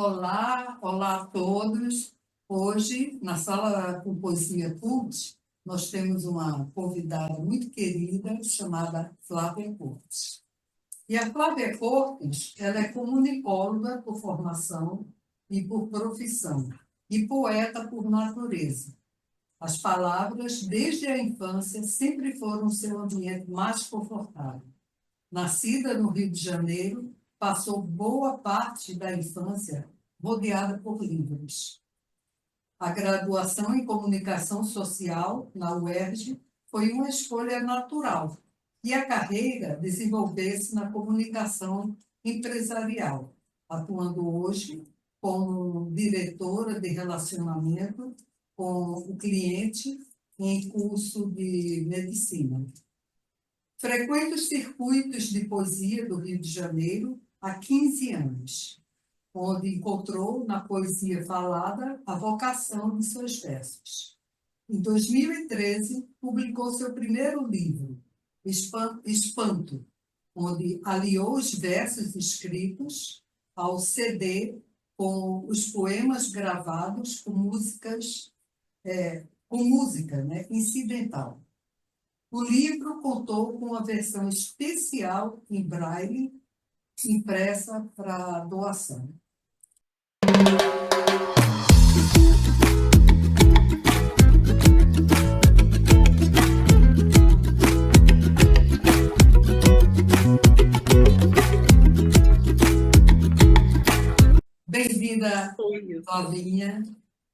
Olá, olá a todos. Hoje, na sala com poesia Cult, nós temos uma convidada muito querida chamada Flávia Cortes. E a Flávia Cortes, ela é comunicóloga por formação e por profissão, e poeta por natureza. As palavras, desde a infância, sempre foram seu ambiente mais confortável. Nascida no Rio de Janeiro, passou boa parte da infância rodeada por livros. A graduação em Comunicação Social na UERJ foi uma escolha natural e a carreira desenvolveu-se na comunicação empresarial, atuando hoje como diretora de relacionamento com o cliente em curso de medicina. Frequenta os circuitos de poesia do Rio de Janeiro há 15 anos, onde encontrou na poesia falada a vocação de seus versos. Em 2013, publicou seu primeiro livro, Espanto, onde aliou os versos escritos ao CD com os poemas gravados com música, incidental. O livro contou com uma versão especial em braille, impressa para doação. Bem-vinda, Flavinha.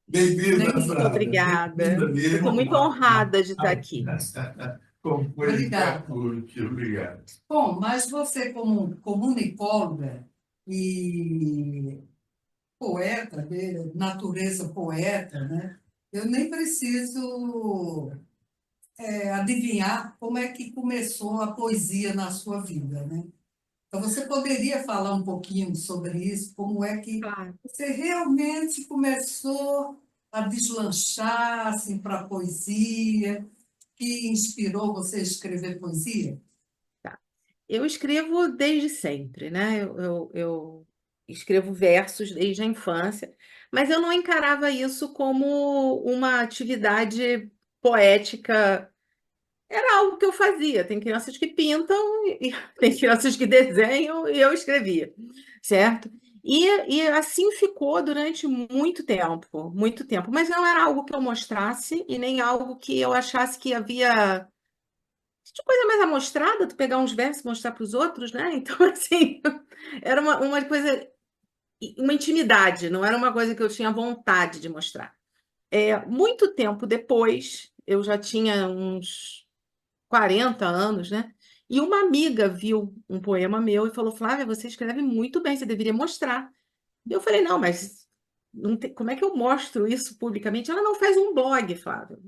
Bem-vinda, Muito Flávia. obrigada. Bem-vinda mesmo. Estou muito honrada de estar aqui. Como Obrigada. Obrigado. Bom, mas você, como comunicóloga e poeta, de natureza poeta, né? Eu nem preciso adivinhar como é que começou a poesia na sua vida, né? Então, você poderia falar um pouquinho sobre isso, como é que Claro. você realmente começou a deslanchar assim, para a poesia, que inspirou você a escrever poesia? Eu escrevo desde sempre, né? Eu escrevo versos desde a infância, mas eu não encarava isso como uma atividade poética. Era algo que eu fazia. Tem crianças que pintam, e tem crianças que desenham, e eu escrevia, certo? E assim ficou durante muito tempo, muito tempo. Mas não era algo que eu mostrasse e nem algo que eu achasse que havia de coisa mais amostrada, tu pegar uns versos e mostrar para os outros, né? Então, assim, era uma coisa, uma intimidade, não era uma coisa que eu tinha vontade de mostrar. Muito tempo depois, eu já tinha uns 40 anos, né? E uma amiga viu um poema meu e falou: Flávia, você escreve muito bem, você deveria mostrar. E eu falei: não, mas como é que eu mostro isso publicamente? Ela não faz um blog, Flávia.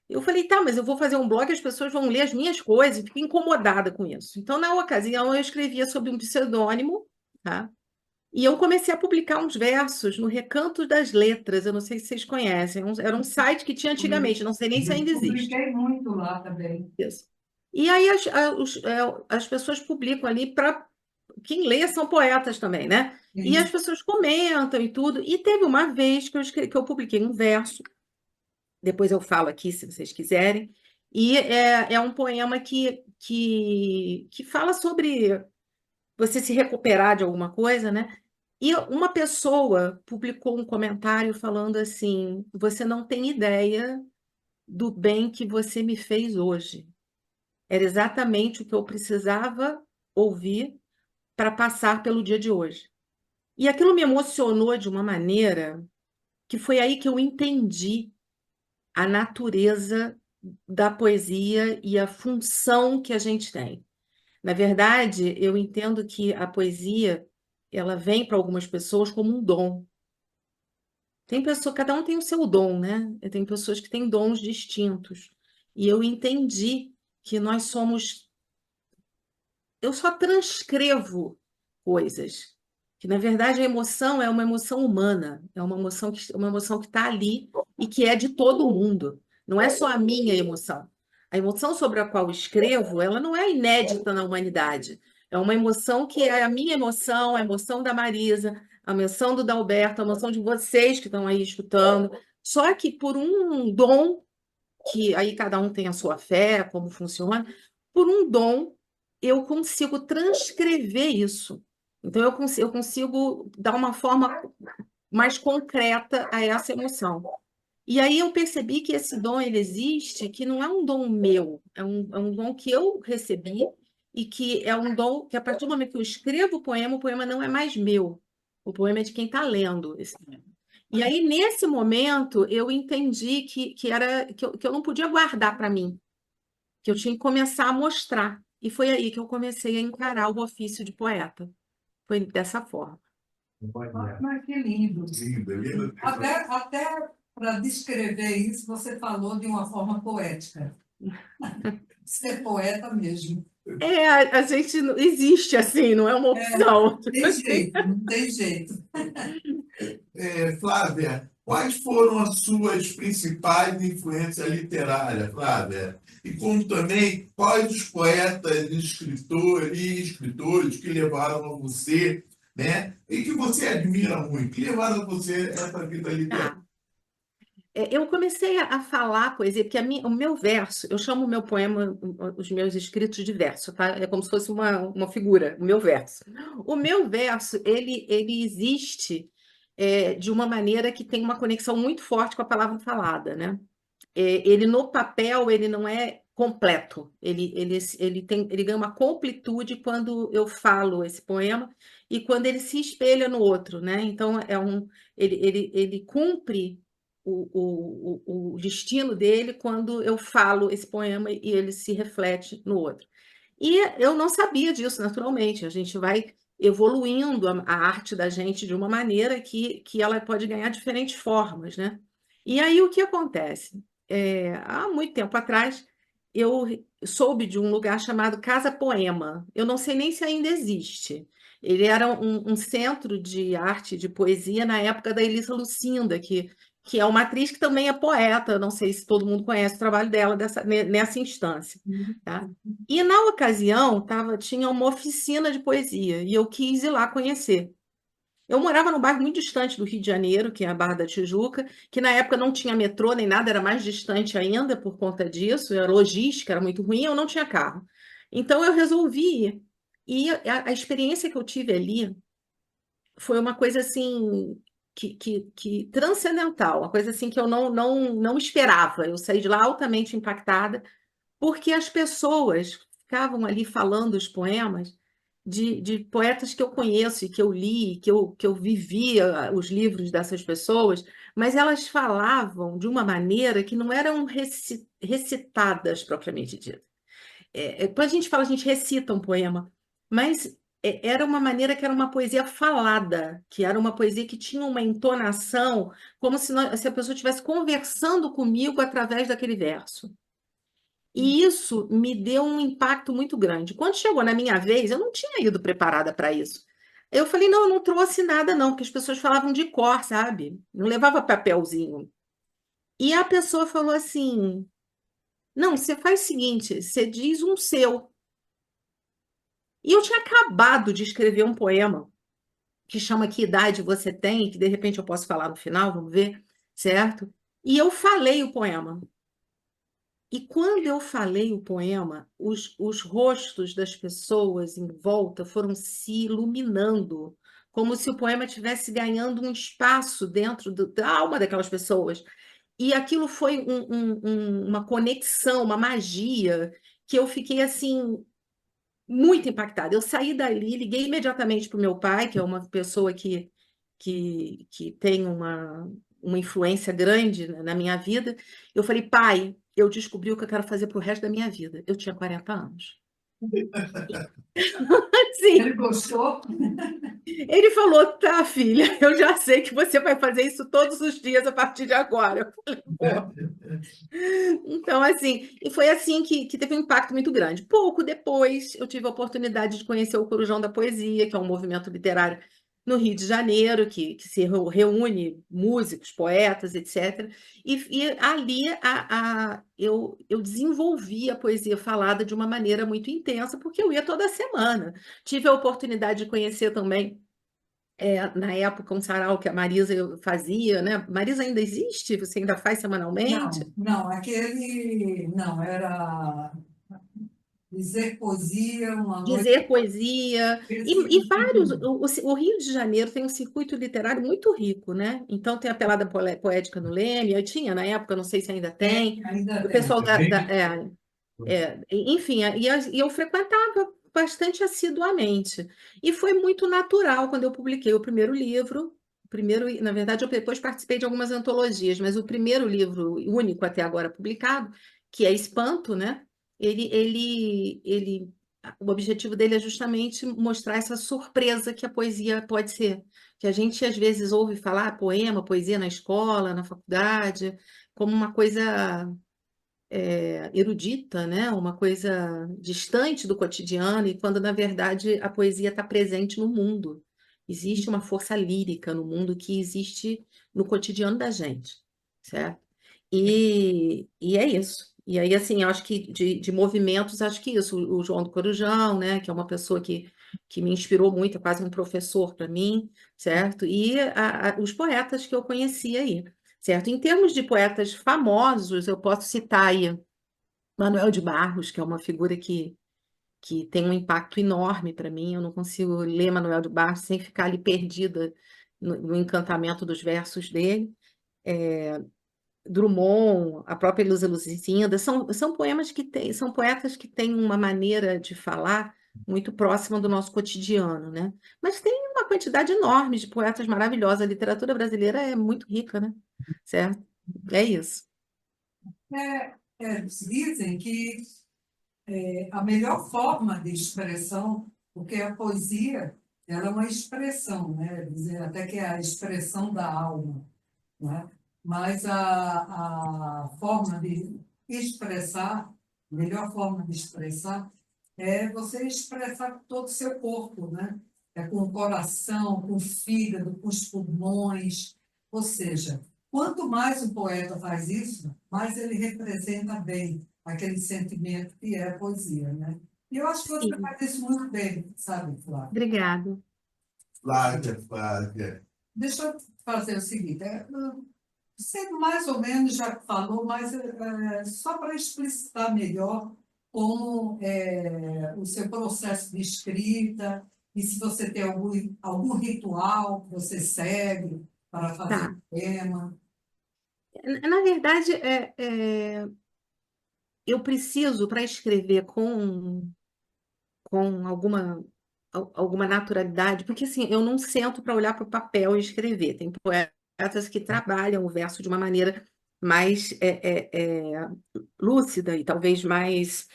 Eu falei, tá, mas eu vou fazer um blog, as pessoas vão ler as minhas coisas, e fico incomodada com isso. Então, na ocasião, eu escrevia sob um pseudônimo, tá? E eu comecei a publicar uns versos no Recanto das Letras, eu não sei se vocês conhecem, era um site que tinha antigamente, não sei nem se ainda existe. Publiquei muito lá também. Isso. E aí as pessoas publicam ali para quem lê são poetas também, né? E as pessoas comentam e tudo. E teve uma vez que eu publiquei um verso, depois eu falo aqui, se vocês quiserem. E é um poema que fala sobre você se recuperar de alguma coisa, né? E uma pessoa publicou um comentário falando assim: você não tem ideia do bem que você me fez hoje. Era exatamente o que eu precisava ouvir para passar pelo dia de hoje. E aquilo me emocionou de uma maneira que foi aí que eu entendi a natureza da poesia e a função que a gente tem. Na verdade, eu entendo que a poesia, ela vem para algumas pessoas como um dom. Cada um tem o seu dom, né? Tem pessoas que têm dons distintos. E eu entendi que nós somos. Eu só transcrevo coisas. Que, na verdade, a emoção é uma emoção humana, é uma emoção que está ali e que é de todo mundo. Não é só a minha emoção. A emoção sobre a qual escrevo, ela não é inédita na humanidade. É uma emoção que é a minha emoção, a emoção da Marisa, a menção do Dalberto, a menção de vocês que estão aí escutando. Só que por um dom, que aí cada um tem a sua fé, como funciona, por um dom eu consigo transcrever isso. Então eu consigo dar uma forma mais concreta a essa emoção. E aí eu percebi que esse dom ele existe, que não é um dom meu, é um dom que eu recebi e que é um dom que a partir do momento que eu escrevo o poema não é mais meu. O poema é de quem está lendo esse poema. E aí, nesse momento, eu entendi que eu não podia guardar para mim, que eu tinha que começar a mostrar. E foi aí que eu comecei a encarar o ofício de poeta. Foi dessa forma. Mas que lindo. Linda, linda. Até para descrever isso, você falou de uma forma poética. Ser poeta mesmo. A gente existe assim, não é uma opção. Tem jeito, não tem jeito. Flávia, quais foram as suas principais influências literárias, Flávia? E como também, quais os poetas, escritores que levaram a você, né? E que você admira muito, que levaram a você essa vida literária? Tá. Eu comecei a falar poesia, porque o meu verso, eu chamo o meu poema, os meus escritos de verso, tá? É como se fosse uma figura, o meu verso. O meu verso, ele existe de uma maneira que tem uma conexão muito forte com a palavra falada, né? Ele no papel, ele não é completo, ele ganha uma completude quando eu falo esse poema e quando ele se espelha no outro, né? Então, ele cumpre o destino dele quando eu falo esse poema e ele se reflete no outro. E eu não sabia disso, naturalmente. A gente vai evoluindo a arte da gente de uma maneira que ela pode ganhar diferentes formas, né? E aí o que acontece? Há muito tempo atrás, eu soube de um lugar chamado Casa Poema. Eu não sei nem se ainda existe. Ele era um centro de arte, de poesia, na época da Elisa Lucinda, que é uma atriz que também é poeta. Não sei se todo mundo conhece o trabalho dela nessa instância. Tá? E na ocasião, tinha uma oficina de poesia, e eu quis ir lá conhecer. Eu morava num bairro muito distante do Rio de Janeiro, que é a Barra da Tijuca, que na época não tinha metrô nem nada, era mais distante ainda por conta disso, a logística era muito ruim, eu não tinha carro. Então eu resolvi ir. E a experiência que eu tive ali foi uma coisa assim que transcendental, uma coisa assim que eu não esperava. Eu saí de lá altamente impactada, porque as pessoas ficavam ali falando os poemas de poetas que eu conheço e que eu li, que eu vivia os livros dessas pessoas, mas elas falavam de uma maneira que não eram recitadas propriamente dita. Quando a gente fala, a gente recita um poema, mas era uma maneira que era uma poesia falada, que era uma poesia que tinha uma entonação, como se a pessoa estivesse conversando comigo através daquele verso. E isso me deu um impacto muito grande. Quando chegou na minha vez, eu não tinha ido preparada para isso. Eu falei, não, eu não trouxe nada, não, porque as pessoas falavam de cor, sabe? Não levava papelzinho. E a pessoa falou assim: não, você faz o seguinte, você diz um seu. E eu tinha acabado de escrever um poema que chama Que Idade Você Tem, que de repente eu posso falar no final, vamos ver, certo? E eu falei o poema. E quando eu falei o poema, os rostos das pessoas em volta foram se iluminando, como se o poema estivesse ganhando um espaço dentro da alma daquelas pessoas. E aquilo foi uma conexão, uma magia, que eu fiquei assim, muito impactada. Eu saí dali, liguei imediatamente para o meu pai, que é uma pessoa que tem uma influência grande na minha vida. Eu falei, pai, eu descobri o que eu quero fazer para o resto da minha vida. Eu tinha 40 anos. Sim. Ele gostou? Ele falou, tá, filha, eu já sei que você vai fazer isso todos os dias a partir de agora. Eu falei, pô. Então, assim, e foi assim que teve um impacto muito grande. Pouco depois, eu tive a oportunidade de conhecer o Corujão da Poesia, que é um movimento literário no Rio de Janeiro, que se reúne músicos, poetas, etc. E ali eu desenvolvi a poesia falada de uma maneira muito intensa, porque eu ia toda semana. Tive a oportunidade de conhecer também na época, um sarau que a Marisa fazia, né? Marisa ainda existe? Você ainda faz semanalmente? Não, aquele, não, era dizer poesia, uma noite. Dizer poesia, e vários. O Rio de Janeiro tem um circuito literário muito rico, né? Então, tem a Pelada Poética no Leme, eu tinha na época, não sei se ainda tem. Ainda O tem. pessoal enfim, e eu frequentava bastante assiduamente. E foi muito natural quando eu publiquei o primeiro livro. Na verdade, eu depois participei de algumas antologias, mas o primeiro livro, único até agora publicado, que é Espanto, né? O objetivo dele é justamente mostrar essa surpresa que a poesia pode ser. Que a gente às vezes ouve falar poema, poesia na escola, na faculdade, como uma coisa erudita, né? Uma coisa distante do cotidiano, e quando, na verdade, a poesia está presente no mundo. Existe uma força lírica no mundo que existe no cotidiano da gente, certo? E é isso. E aí, assim, eu acho que de movimentos, acho que isso, o João do Corujão, né? Que é uma pessoa que me inspirou muito, é quase um professor para mim, certo? E os poetas que eu conheci aí. Certo? Em termos de poetas famosos, eu posso citar aí Manuel de Barros, que é uma figura que tem um impacto enorme para mim. Eu não consigo ler Manuel de Barros sem ficar ali perdida no encantamento dos versos dele. Drummond, a própria Lusa Lucinda, são poemas são poetas que têm uma maneira de falar muito próxima do nosso cotidiano, né? Mas tem uma quantidade enorme de poetas maravilhosos. A literatura brasileira é muito rica, né? Certo? É isso. Dizem que a melhor forma de expressão, porque a poesia ela é uma expressão, né? Dizem até que é a expressão da alma, né? Mas a forma de expressar, a melhor forma de expressar é você expressar com todo o seu corpo, né? É com o coração, com o fígado, com os pulmões. Ou seja, quanto mais o poeta faz isso, mais ele representa bem aquele sentimento que é a poesia, né? E eu acho que você Sim, faz isso muito bem, sabe, Flávio? obrigada. Flávia. Deixa eu fazer o seguinte, você mais ou menos já falou, mas só para explicitar melhor como é o seu processo de escrita e se você tem algum ritual que você segue para fazer Tá. o poema. Na verdade, eu preciso, para escrever com alguma naturalidade, porque assim, eu não sento para olhar para o papel e escrever. Tem poetas que trabalham o verso de uma maneira mais lúcida e talvez mais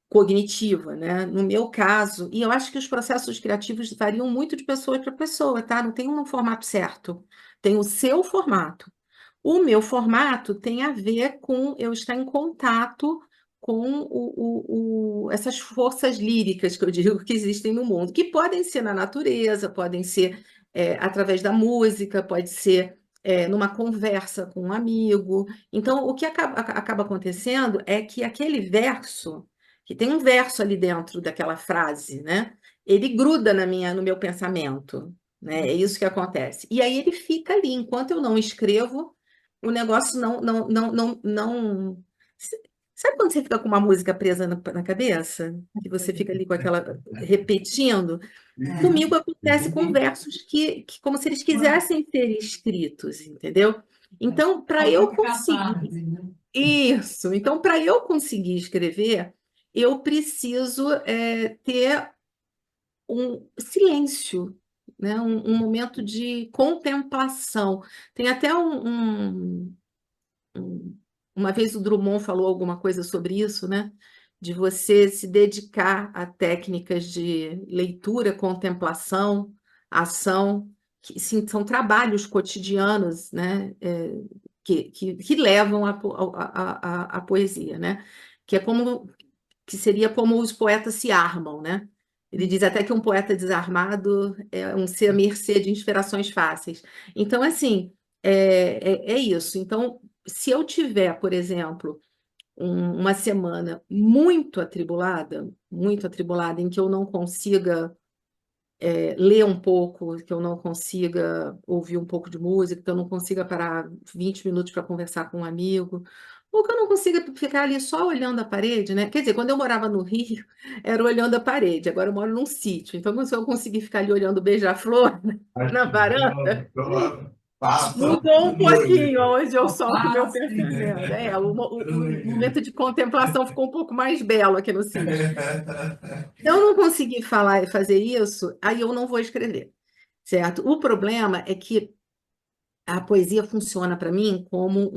cognitiva, né? No meu caso, e eu acho que os processos criativos variam muito de pessoa para pessoa, tá? Não tem um formato certo, tem o seu formato. O meu formato tem a ver com eu estar em contato com essas forças líricas que eu digo que existem no mundo, que podem ser na natureza, podem ser através da música, pode ser numa conversa com um amigo. Então, o que acaba acontecendo é que aquele verso, que tem um verso ali dentro daquela frase, né? Ele gruda no meu pensamento, né? É isso que acontece. E aí ele fica ali, enquanto eu não escrevo o negócio não. Sabe quando você fica com uma música presa na cabeça? Que você fica ali com aquela repetindo? Comigo acontece com versos que como se eles quisessem ser escritos, entendeu? Então, para Falta eu de conseguir catarse, né? isso, então para eu conseguir escrever, eu preciso ter um silêncio, né? Um momento de contemplação. Tem até uma vez o Drummond falou alguma coisa sobre isso, né? De você se dedicar a técnicas de leitura, contemplação, ação, que sim, são trabalhos cotidianos, né? Que levam à poesia, né? Que é como que seria como os poetas se armam, né? Ele diz até que um poeta desarmado é um ser à mercê de inspirações fáceis. Então, assim, é isso. Então, se eu tiver, por exemplo, uma semana muito atribulada, em que eu não consiga ler um pouco, que eu não consiga ouvir um pouco de música, que eu não consiga parar 20 minutos para conversar com um amigo, ou que eu não consiga ficar ali só olhando a parede, né? Quer dizer, quando eu morava no Rio, era olhando a parede, agora eu moro num sítio, então se eu conseguir ficar ali olhando o beija-flor na varanda, Adoro. Passa mudou um pouquinho música. onde eu solto o meu Paz, pensamento. O momento de contemplação ficou um pouco mais belo aqui no sítio. Se eu não conseguir falar e fazer isso, aí eu não vou escrever, certo? O problema é que a poesia funciona para mim como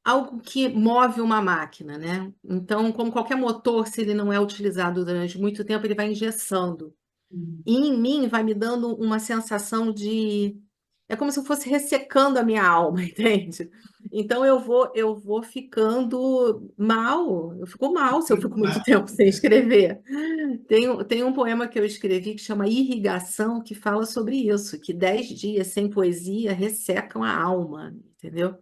algo que move uma máquina, né? Então, como qualquer motor, se ele não é utilizado durante muito tempo, ele vai engessando. E em mim vai me dando uma sensação de. É como se eu fosse ressecando a minha alma, entende? Então eu vou ficando mal, eu fico mal se eu fico muito tempo sem escrever. Tem um poema que eu escrevi que chama Irrigação, que fala sobre isso, que 10 dias sem poesia ressecam a alma, entendeu?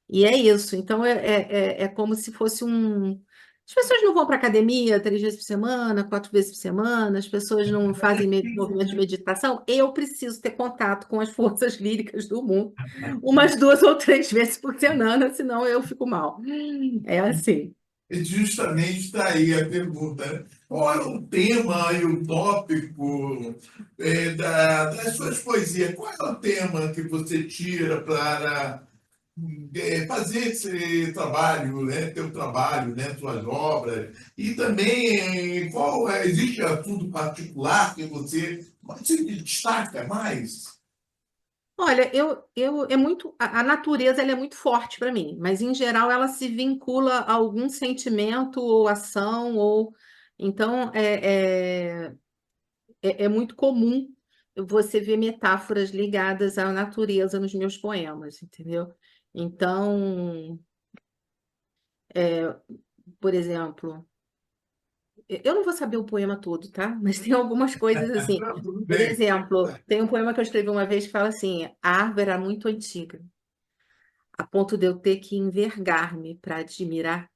E é isso. Então, é como se fosse um. As pessoas não vão para academia 3 vezes por semana, 4 vezes por semana, as pessoas não fazem movimento de meditação. Eu preciso ter contato com as forças líricas do mundo umas 2 ou 3 vezes por semana, senão eu fico mal. É assim. E justamente está aí a pergunta, né? Qual é o tema e o tópico das suas poesias? Qual é o tema que você tira para fazer esse trabalho, né? Teu trabalho, né? Suas obras? E também, existe assunto particular que você se destaca mais? Olha, é muito, a natureza ela é muito forte para mim, mas em geral ela se vincula a algum sentimento ou ação, ou então é muito comum você ver metáforas ligadas à natureza nos meus poemas, entendeu? Então, por exemplo, eu não vou saber o poema todo, tá? Mas tem algumas coisas assim. Não, tudo Por bem. exemplo, tem um poema que eu escrevi uma vez que fala assim: a árvore era muito antiga, a ponto de eu ter que envergar-me para admirar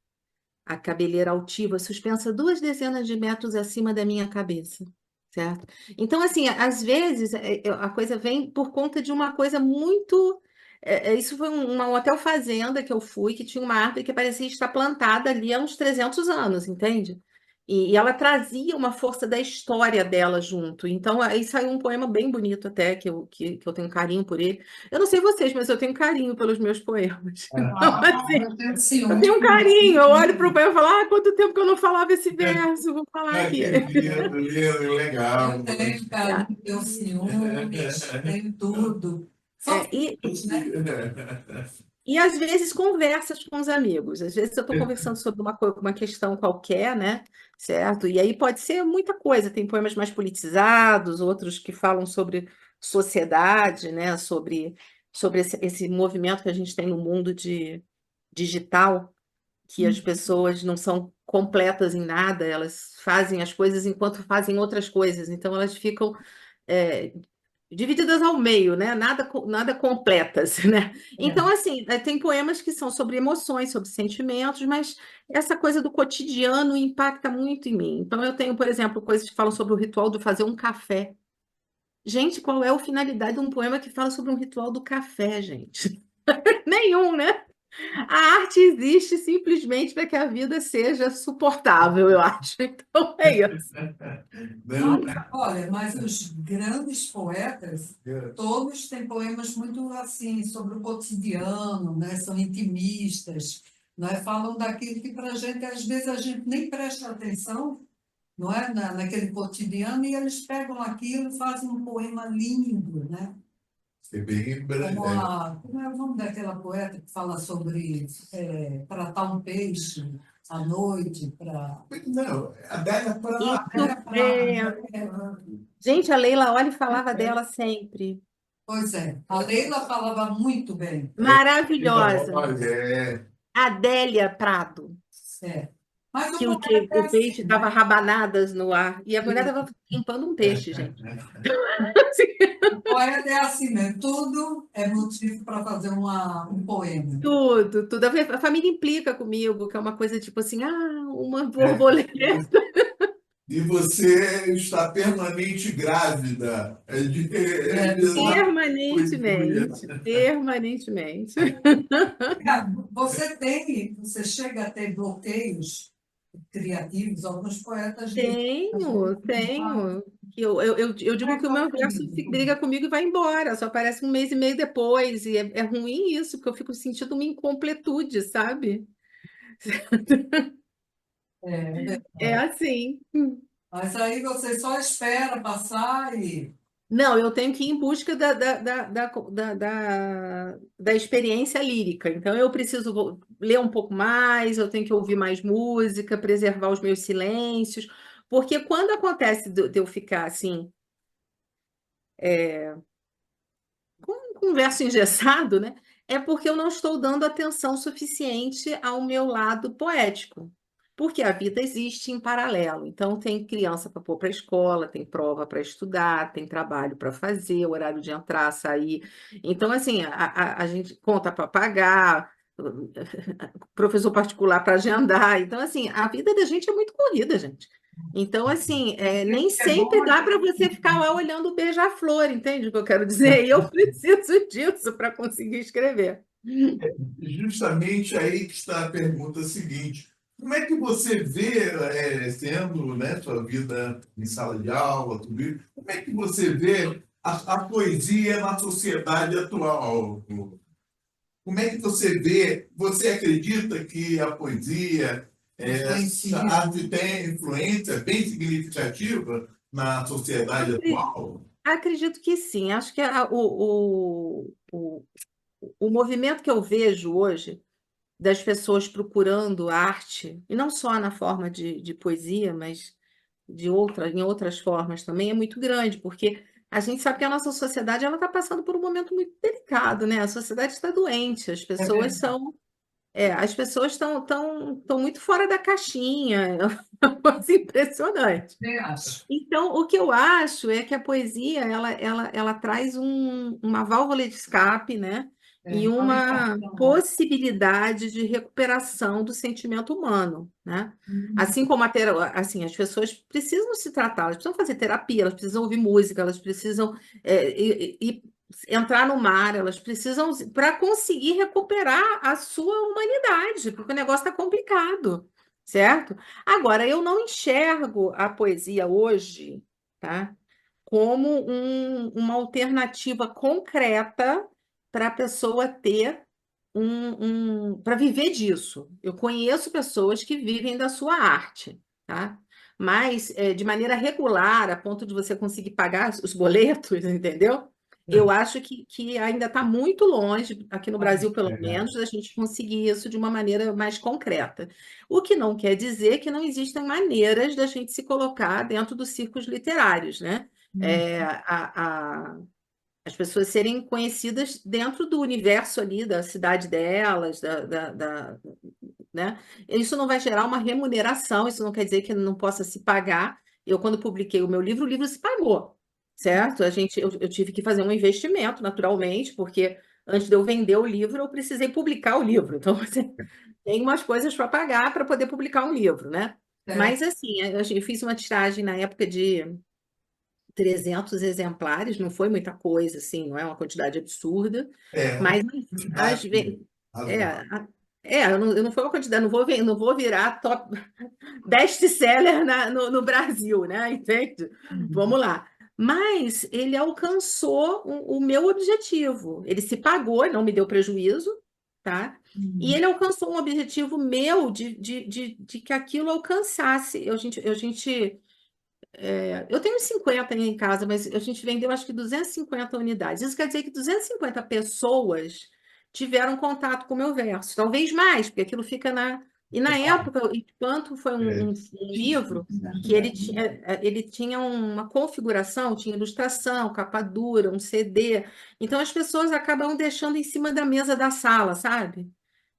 a cabeleira altiva suspensa 2 dezenas de metros acima da minha cabeça, certo? Então, assim, às vezes a coisa vem por conta de uma coisa muito. Isso foi um hotel fazenda que eu fui, que tinha uma árvore que parecia estar plantada ali há uns 300 anos, entende? E ela trazia uma força da história dela junto. Então, aí saiu um poema bem bonito até, que eu tenho carinho por ele. Eu não sei vocês, mas eu tenho carinho pelos meus poemas. Então, assim, eu tenho eu tenho um ciúme. carinho, eu olho para o poema e falo, quanto tempo que eu não falava esse verso, vou falar Ah, aqui. que lindo, lindo, legal. Eu tenho Tá? carinho, tenho ciúmes, tenho tudo. São É, e, filhos, né? e às vezes conversas com os amigos. Às vezes eu estou conversando sobre uma questão qualquer, né? Certo? E aí pode ser muita coisa. Tem poemas mais politizados, outros que falam sobre sociedade, né? Sobre esse movimento que a gente tem no mundo digital, que as pessoas não são completas em nada, elas fazem as coisas enquanto fazem outras coisas, então elas ficam é, divididas ao meio, né? Nada completas, né? Então, É. assim, tem poemas que são sobre emoções, sobre sentimentos, mas essa coisa do cotidiano impacta muito em mim. Então, eu tenho, por exemplo, coisas que falam sobre o ritual de fazer um café. Gente, qual é a finalidade de um poema que fala sobre um ritual do café, gente? Nenhum, né? A arte existe simplesmente para que a vida seja suportável, eu acho. Então é isso. Não, Olha, mas os grandes poetas, todos têm poemas muito assim sobre o cotidiano, né? São intimistas, né? Falam daquilo que para a gente, às vezes, a gente nem presta atenção, não é? Naquele cotidiano, e eles pegam aquilo e fazem um poema lindo, né? é bem Como é o nome daquela poeta que fala sobre tratar um peixe à noite, para. não, a Adélia Prado. Isso é. Gente, a Leila Olli falava dela sempre. Pois é, a Leila falava muito bem. Maravilhosa. É, Adélia Prado, É. Mas o que poeta é o peixe assim, estava né? rabanadas no ar. E a mulher estava limpando um peixe, gente. O poeta é assim mesmo, tudo é motivo para fazer um poema. Tudo, tudo. A família implica comigo, que é uma coisa tipo assim, uma é, borboleta. E você está permanente grávida da poesia. Permanentemente, permanentemente. Você chega a ter bloqueios criativos, alguns poetas dizem que às vezes, Tenho. Que eu digo que o meu verso briga comigo e vai embora, só aparece um mês e meio depois, e é ruim isso, porque eu fico sentindo uma incompletude, sabe? É verdade. assim. Mas aí você só espera passar e Não, eu tenho que ir em busca da experiência lírica. Então, eu preciso ler um pouco mais, eu tenho que ouvir mais música, preservar os meus silêncios, porque quando acontece de eu ficar assim, com um verso engessado, né? É porque eu não estou dando atenção suficiente ao meu lado poético. Porque a vida existe em paralelo. Então, tem criança para pôr para a escola, tem prova para estudar, tem trabalho para fazer, horário de entrar, sair. Então, assim, a gente conta para pagar, professor particular para agendar. Então, assim, a vida da gente é muito corrida, gente. Então, assim, nem é bom, sempre dá para você ficar lá olhando o beija-flor, entende o que eu quero dizer? E eu preciso disso para conseguir escrever. Justamente aí que está a pergunta seguinte. Como é que você vê, sendo, né, sua vida em sala de aula, tudo isso, como é que você vê a poesia na sociedade atual? Como é que você acredita que a poesia, influencia. a arte tem influência bem significativa na sociedade Acre- atual? Acredito que sim. Acho que o movimento que eu vejo hoje das pessoas procurando arte, e não só na forma de poesia, mas em outras formas também, é muito grande, porque a gente sabe que a nossa sociedade ela está passando por um momento muito delicado, né? A sociedade está doente, É verdade. as pessoas estão muito fora da caixinha, é uma coisa impressionante. Eu acho. Então, o que eu acho é que a poesia ela traz uma válvula de escape, né? E Uma uma ligação. possibilidade de recuperação do sentimento humano, né? Assim como assim, as pessoas precisam se tratar, elas precisam fazer terapia, elas precisam ouvir música, elas precisam entrar no mar, elas precisam para conseguir recuperar a sua humanidade, porque o negócio está complicado, certo? Agora, eu não enxergo a poesia hoje, tá, como uma alternativa concreta para a pessoa ter para viver disso. Eu conheço pessoas que vivem da sua arte, tá? Mas de maneira regular, a ponto de você conseguir pagar os boletos, entendeu? Eu acho que ainda está muito longe, aqui no Brasil, pelo menos, da gente conseguir isso de uma maneira mais concreta. O que não quer dizer que não existem maneiras da gente se colocar dentro dos círculos literários, né? As pessoas serem conhecidas dentro do universo ali, da cidade delas, né? Isso não vai gerar uma remuneração, isso não quer dizer que não possa se pagar. Eu, quando publiquei o livro se pagou, certo? Eu tive que fazer um investimento, naturalmente, porque antes de eu vender o livro, eu precisei publicar o livro. Então, você tem umas coisas para pagar para poder publicar um livro, né? É, Mas, assim, eu fiz uma tiragem na época de 300 exemplares, não foi muita coisa, assim, não é uma quantidade absurda, É uma mas às vezes. quantidade É, razoável. eu não foi uma quantidade, não vou virar top best-seller no Brasil, né? Entende? Vamos lá. Mas ele alcançou o meu objetivo. Ele se pagou, não me deu prejuízo, tá? E ele alcançou um objetivo meu de que aquilo alcançasse. Eu tenho 50 aí em casa, mas a gente vendeu acho que 250 unidades. Isso quer dizer que 250 pessoas tiveram contato com o meu verso. Talvez mais, porque aquilo fica na. E na época, enquanto foi um livro que ele tinha uma configuração, tinha ilustração, capa dura, um CD. Então as pessoas acabam deixando em cima da mesa da sala, sabe?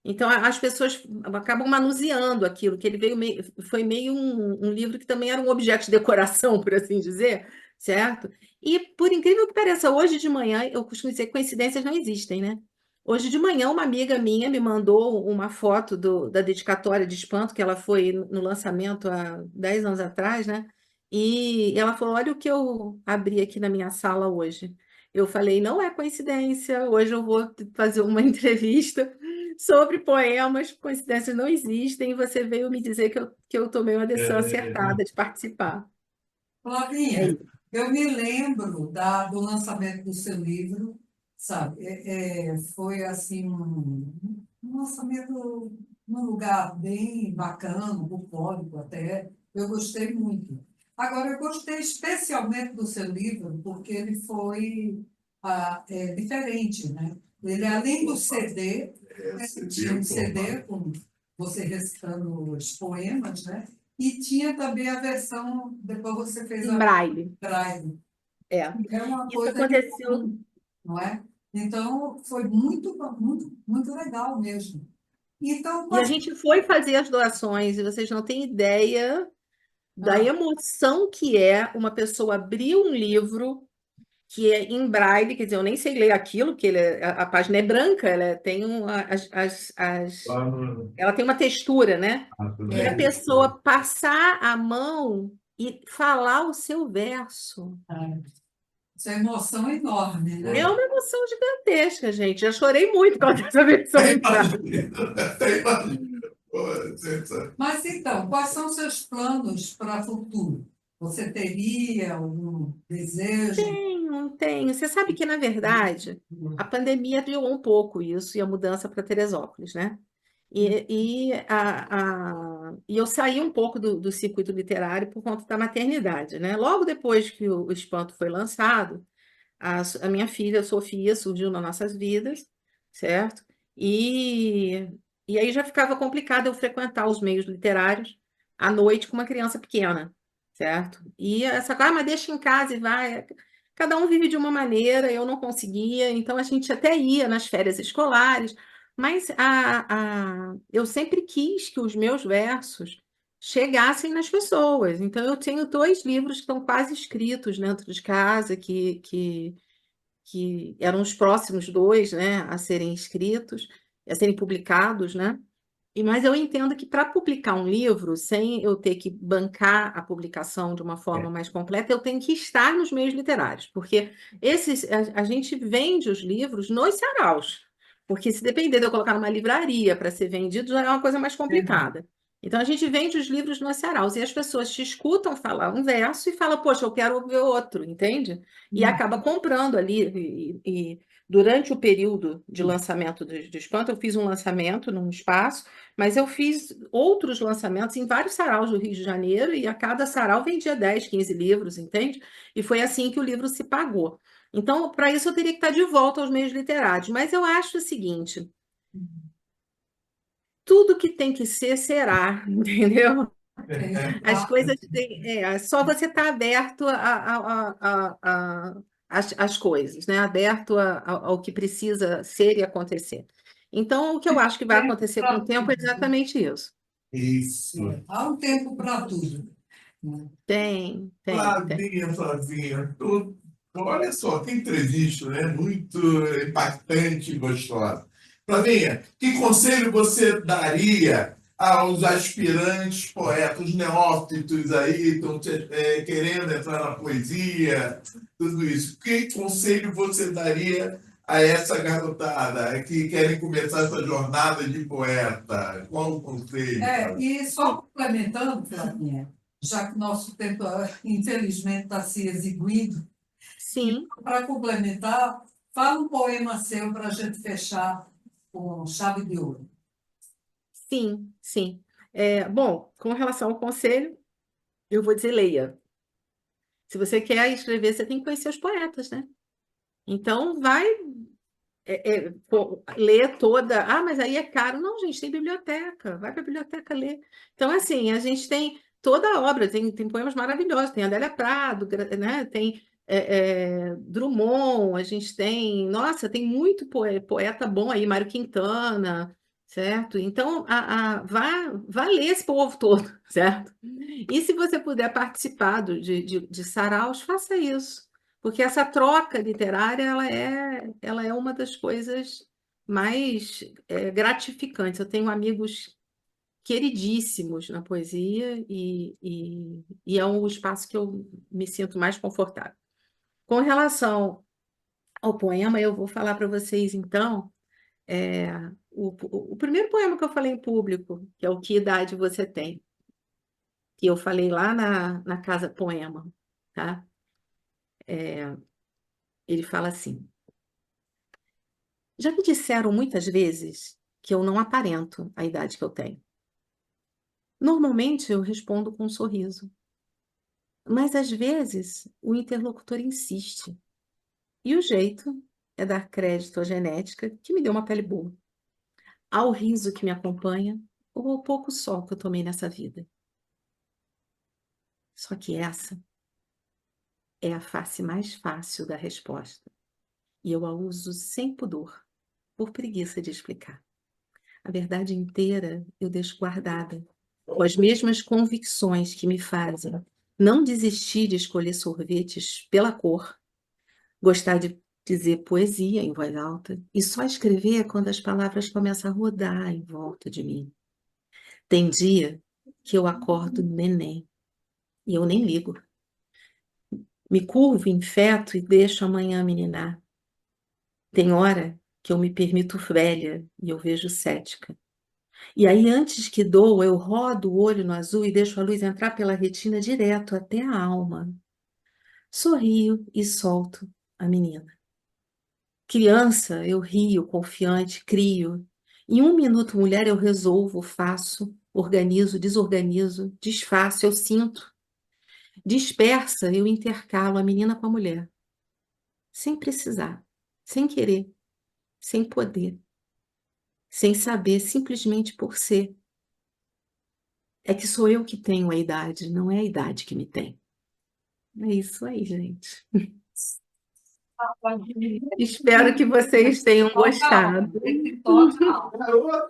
Então, as pessoas acabam manuseando aquilo, que ele foi meio um livro que também era um objeto de decoração, por assim dizer, certo? E, por incrível que pareça, hoje de manhã, eu costumo dizer que coincidências não existem, né? Hoje de manhã, uma amiga minha me mandou uma foto da dedicatória de Espanto, que ela foi no lançamento há 10 anos atrás, né? E ela falou: Olha o que eu abri aqui na minha sala hoje. Eu falei: Não é coincidência, hoje eu vou fazer uma entrevista sobre poemas, coincidências não existem, e você veio me dizer que eu tomei uma decisão acertada de participar. É Flavinha, isso. eu me lembro do lançamento do seu livro, sabe? Foi assim um lançamento num lugar bem bacana, bucólico até. Eu gostei muito. Agora, eu gostei especialmente do seu livro porque ele foi diferente, né? Ele, além do CD, tinha um CD com você recitando os poemas, né? E tinha também a versão, depois você fez Em a braille. Braille. É. É uma Isso coisa aconteceu. incomum, não é? Então, foi muito, muito, muito legal mesmo. Então, E a quais... gente foi fazer as doações, e vocês não têm ideia da Ah, emoção que é uma pessoa abrir um livro que é em braille, quer dizer, eu nem sei ler aquilo, que a página é branca, ela tem Lá no, ela tem uma textura, né? no E a meio. pessoa passar a mão e falar o seu verso. ah, isso é emoção enorme, É né? uma emoção gigantesca, gente. Já chorei muito com essa versão Até em braille. imagino, até imagino. Pô, Mas então, quais são os seus planos para o futuro? Você teria algum desejo? Não tenho. Você sabe que, na verdade, a pandemia adiou um pouco isso e a mudança para Teresópolis, né? E eu saí um pouco do circuito literário por conta da maternidade, né? Logo depois que o Espanto foi lançado, a minha filha, Sofia, surgiu nas nossas vidas, certo? E aí já ficava complicado eu frequentar os meios literários à noite com uma criança pequena, certo? E essa coisa, mas deixa em casa e vai. Cada um vive de uma maneira, eu não conseguia, então a gente até ia nas férias escolares, mas eu sempre quis que os meus versos chegassem nas pessoas. Então, eu tenho dois livros que estão quase escritos dentro de casa, que eram os próximos dois, né, a serem escritos, a serem publicados, né? Mas eu entendo que para publicar um livro, sem eu ter que bancar a publicação de uma forma mais completa, eu tenho que estar nos meios literários, porque a gente vende os livros nos saraus, porque se depender de eu colocar numa livraria para ser vendido, já é uma coisa mais complicada. Então a gente vende os livros nos saraus e as pessoas te escutam falar um verso e falam, poxa, eu quero ouvir outro, entende? E acaba comprando ali. Durante o período de lançamento do Espanto, eu fiz um lançamento num espaço, mas eu fiz outros lançamentos em vários saraus do Rio de Janeiro e a cada sarau vendia 10, 15 livros, entende? E foi assim que o livro se pagou. Então, para isso, eu teria que estar de volta aos meios literários. Mas eu acho o seguinte: tudo que tem que ser, será, entendeu? As coisas têm. Só você estar aberto às coisas, né? Aberto ao que precisa ser e acontecer. Então, o que eu acho que vai acontecer com o tempo é exatamente isso. Isso. Há um tempo para tudo, né? Tem, tem, tem. Flavinha, Flavinha, olha só, que entrevista, né? Muito impactante e gostosa. Flavinha, que conselho você daria aos aspirantes poetas, neófitos aí, estão querendo entrar na poesia, tudo isso? Que conselho você daria a essa garotada que querem começar essa jornada de poeta? Qual o conselho, Flavinha? E só complementando, Flavinha, já que nosso tempo, infelizmente, está se exiguindo, Sim, para complementar, fala um poema seu para a gente fechar com chave de ouro. sim, sim. Bom, com relação ao conselho, eu vou dizer leia. Se você quer escrever, você tem que conhecer os poetas, né? Então, vai ler toda. Ah, mas aí é caro. Não, gente, tem biblioteca. Vai para a biblioteca ler. Então, assim, a gente tem toda a obra, tem poemas maravilhosos. Tem Adélia Prado, né? Tem Drummond, a gente tem. Nossa, tem muito poeta bom aí, Mário Quintana, certo? Então, vá ler esse povo todo, certo? E se você puder participar de saraus, faça isso. Porque essa troca literária, ela é uma das coisas mais gratificantes. Eu tenho amigos queridíssimos na poesia e é um espaço que eu me sinto mais confortável. Com relação ao poema, eu vou falar para vocês, então, o primeiro poema que eu falei em público, que é o Que Idade Você Tem, que eu falei lá na Casa Poema, tá? Ele fala assim: já me disseram muitas vezes que eu não aparento a idade que eu tenho. Normalmente eu respondo com um sorriso, mas às vezes o interlocutor insiste, e o jeito é dar crédito à genética que me deu uma pele boa, ao riso que me acompanha ou ao pouco sol que eu tomei nessa vida. Só que essa é a face mais fácil da resposta, e eu a uso sem pudor, por preguiça de explicar. A verdade inteira eu deixo guardada, com as mesmas convicções que me fazem não desistir de escolher sorvetes pela cor, gostar de dizer poesia em voz alta e só escrever quando as palavras começam a rodar em volta de mim. Tem dia que eu acordo neném e eu nem ligo. Me curvo em feto e deixo amanhã meninar. Tem hora que eu me permito velha e eu vejo cética. E aí, antes que doa, eu rodo o olho no azul e deixo a luz entrar pela retina direto até a alma. Sorrio e solto a menina. Criança, eu rio, confiante, crio. Em um minuto, mulher, eu resolvo, faço, organizo, desorganizo, desfaço, eu sinto. Dispersa, eu intercalo a menina com a mulher. Sem precisar, sem querer, sem poder, sem saber, simplesmente por ser. É que sou eu que tenho a idade, não é a idade que me tem. É isso aí, gente. Espero que vocês tenham gostado.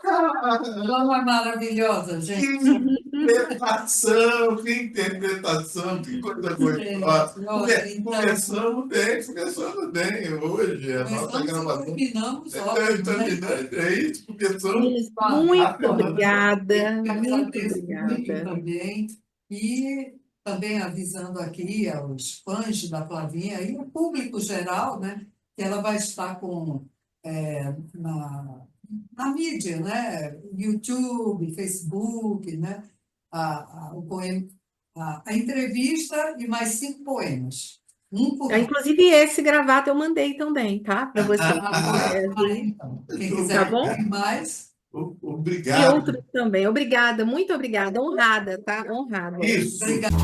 Ela é maravilhosa, Que gente. interpretação, que coisa gostosa. Olha, então, Começamos bem hoje, a nossa gravação. terminamos ótimo, né? É isso, começamos. Meninas, muito Ah, obrigada. Muito Agradeço muito obrigada. também. E também avisando aqui aos fãs da Flavinha e ao público geral, né, que ela vai estar na mídia, né, YouTube, Facebook, né, o poema, a entrevista e mais 5 poemas. Um por Inclusive, esse gravata eu mandei também, tá? Para vocês. então. Quem quiser Tá bom? ver mais, E Obrigado. outros também. Obrigada, muito obrigada. Honrada, tá? Honrada. Isso. obrigada.